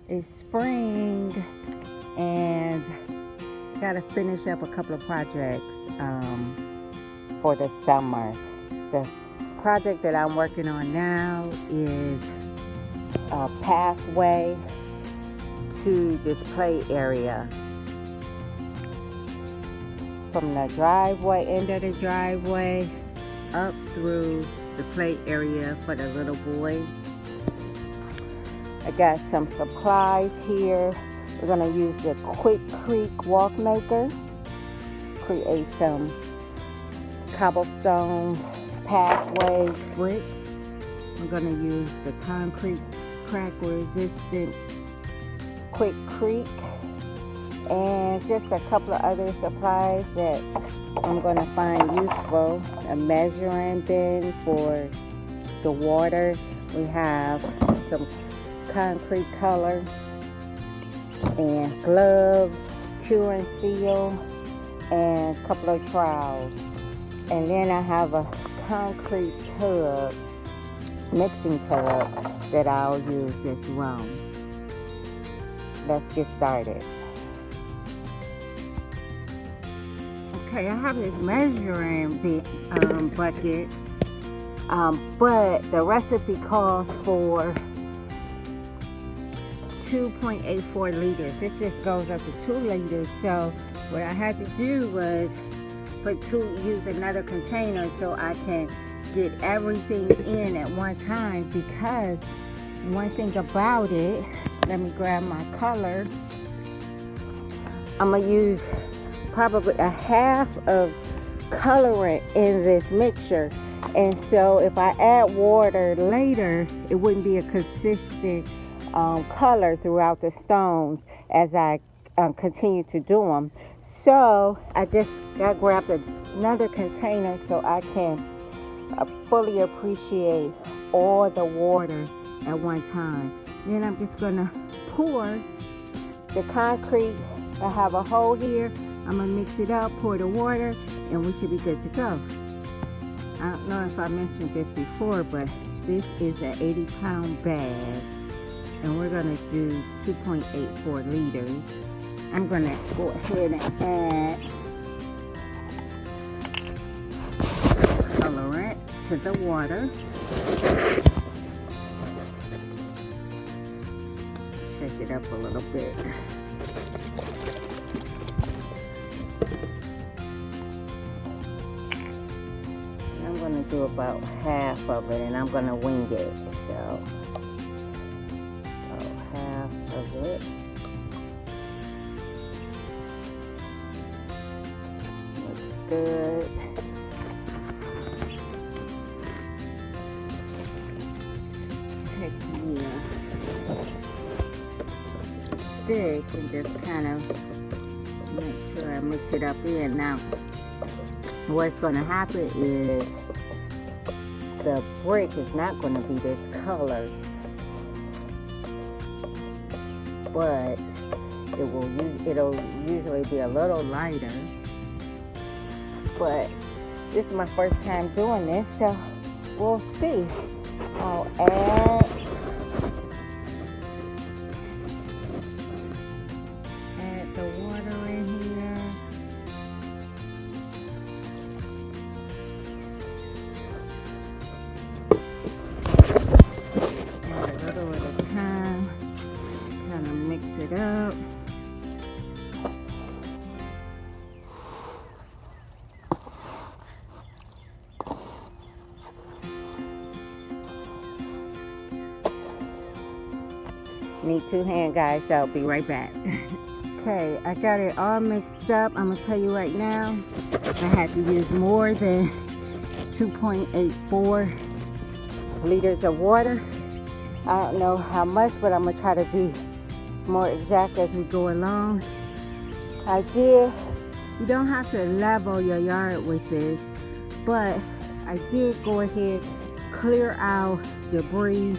It's spring and gotta finish up a couple of projects for the summer. The project that I'm working on now is a pathway to this play area from the driveway, end of the driveway, up through the play area for the little boy. I got some supplies here. We're gonna use the Quikrete WalkMaker, create some cobblestone pathway bricks. We're gonna use the concrete crack resistant Quikrete and just a couple of other supplies that I'm gonna find useful. A measuring bin for the water. We have some concrete color and gloves, cure and seal, and a couple of trowels. And then I have a concrete tub, mixing tub, that I'll use as well. Let's get started. Okay, I have this measuring bucket, but the recipe calls for 2.84 liters. This just goes up to 2 liters. So what I had to do was use another container so I can get everything in at one time, because one thing about it, let me grab my color. I'm gonna use probably a half of colorant in this mixture, and so if I add water later, it wouldn't be a consistent color throughout the stones as I continue to do them. So I just grabbed another container so I can fully appreciate all the water at one time. Then I'm just gonna pour the concrete. I have a hole here. I'm gonna mix it up, pour the water, and we should be good to go. I don't know if I mentioned this before, but this is an 80-pound bag, and we're gonna do 2.84 liters. I'm gonna go ahead and add colorant to the water. Shake it up a little bit. I'm gonna do about half of it, and I'm gonna wing it. So half of it. Looks good. Take the stick and just kind of make sure I mix it up in. Now, what's going to happen is the brick is not going to be this color, but it'll usually be a little lighter. But this is my first time doing this, so we'll see. I'll add the water in here. Add a little at a time. Kind of mix it up. Need 2 hands, guys, so I'll be right back. Okay, I got it all mixed up. I'm gonna tell you right now, I had to use more than 2.84 liters of water. I don't know how much, but I'm gonna try to be more exact as we go along. You don't have to level your yard with this, but I did go ahead, clear out debris,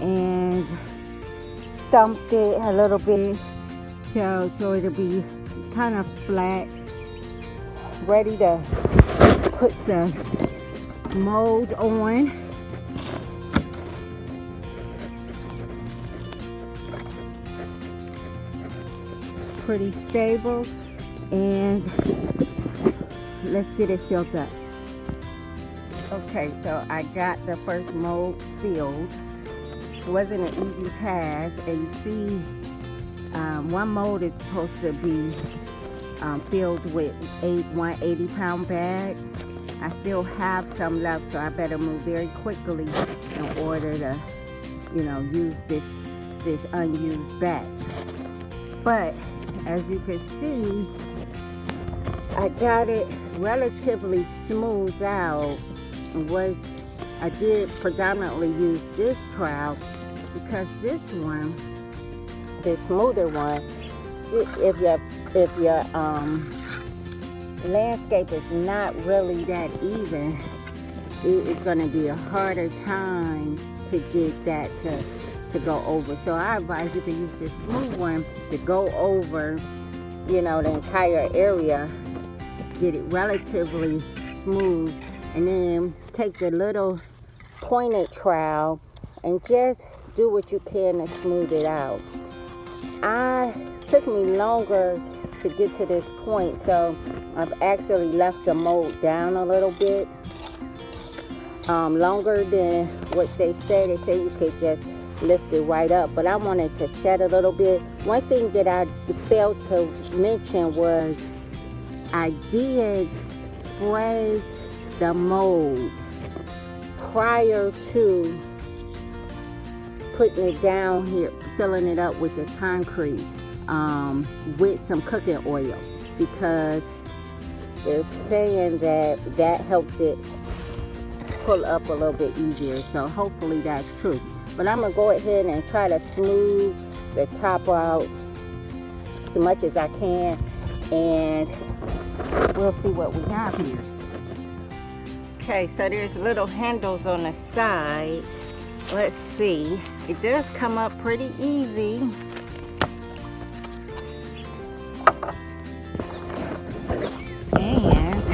and stumped it a little bit so it'll be kind of flat, ready to put the mold on. pretty stable. And let's get it filled up. Okay, so I got the first mold filled. It wasn't an easy task, and you see one mold is supposed to be filled with one 80-pound bag. I still have some left, so I better move very quickly in order to, use this unused batch. But as you can see, I got it relatively smoothed out. I did predominantly use this trowel because this one, the smoother one, if your landscape is not really that even, it is going to be a harder time to get that to go over. So I advise you to use this smooth one to go over, the entire area, get it relatively smooth, and then take the little pointed trowel and just do what you can to smooth it out. It took me longer to get to this point, so I've actually left the mold down a little bit longer than what they said. They say you could just lift it right up, but I wanted to set a little bit. One thing that I failed to mention was I did spray the mold prior to putting it down here, filling it up with the concrete with some cooking oil, because they're saying that helps it pull up a little bit easier. So hopefully that's true. But I'm gonna go ahead and try to smooth the top out as much as I can, and we'll see what we have here. Okay, so there's little handles on the side. Let's see. It does come up pretty easy. And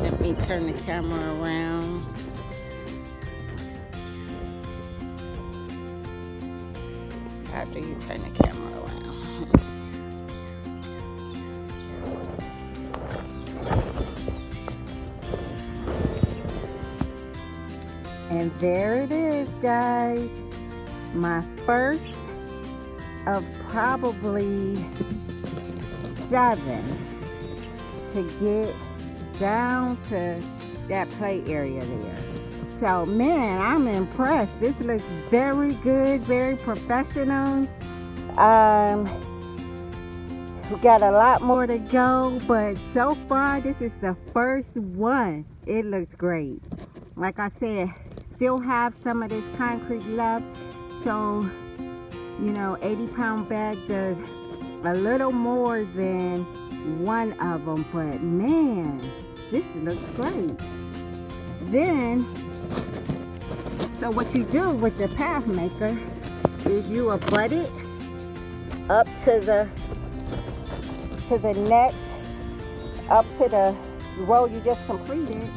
let me turn the camera around. After you turn the camera around. And there it is, guys. My first of probably 7 to get down to that play area there. So, man, I'm impressed. This looks very good, very professional. We got a lot more to go, but so far, this is the first one. It looks great. Like I said, still have some of this concrete left. So, 80-pound bag does a little more than one of them. But, man, this looks great. Then, so what you do with the path maker is you abut it up to the next, up to the row you just completed,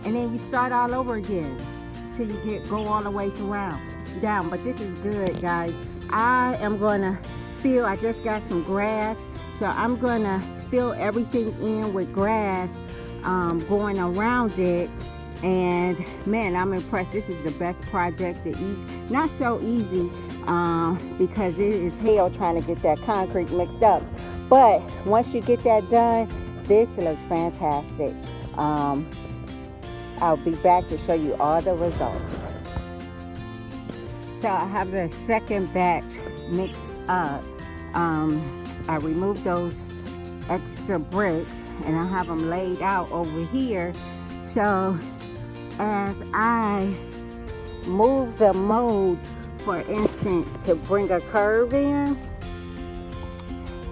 and then you start all over again till you go all the way down. But this is good, guys. I am gonna fill, I just got some grass, so I'm gonna fill everything in with grass going around it. And man, I'm impressed. This is the best project to eat. Not so easy because it is hell trying to get that concrete mixed up. But once you get that done, this looks fantastic. I'll be back to show you all the results. So I have the second batch mixed up. I removed those extra bricks and I have them laid out over here. So as I move the mold, for instance, to bring a curve in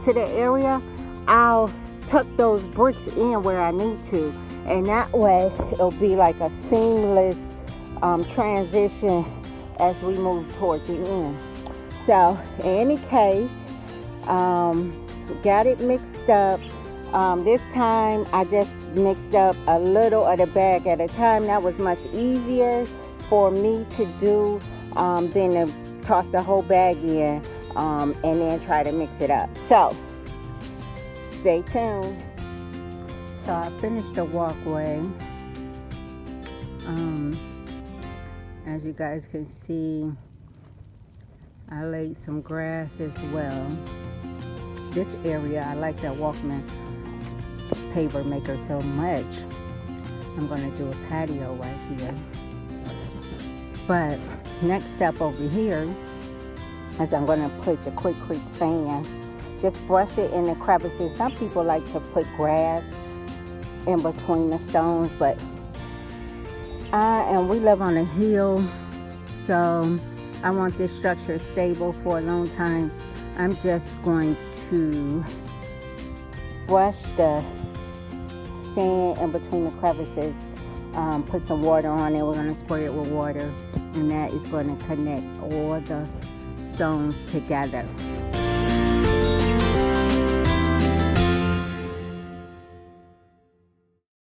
to the area, I'll tuck those bricks in where I need to, and that way it'll be like a seamless transition as we move towards the end. So in any case, got it mixed up. This time I just mixed up a little of the bag at a time. That was much easier for me to do than to toss the whole bag in and then try to mix it up. So stay tuned. So I finished the walkway. As you guys can see, I laid some grass as well. This area, I like that Walkman paver maker so much. I'm gonna do a patio right here. But next step over here is I'm gonna put the Quikrete sand. Just brush it in the crevices. Some people like to put grass in between the stones, but we live on a hill, so I want this structure stable for a long time. I'm just going to brush the sand in between the crevices, put some water on it. We're going to spray it with water, and that is going to connect all the stones together.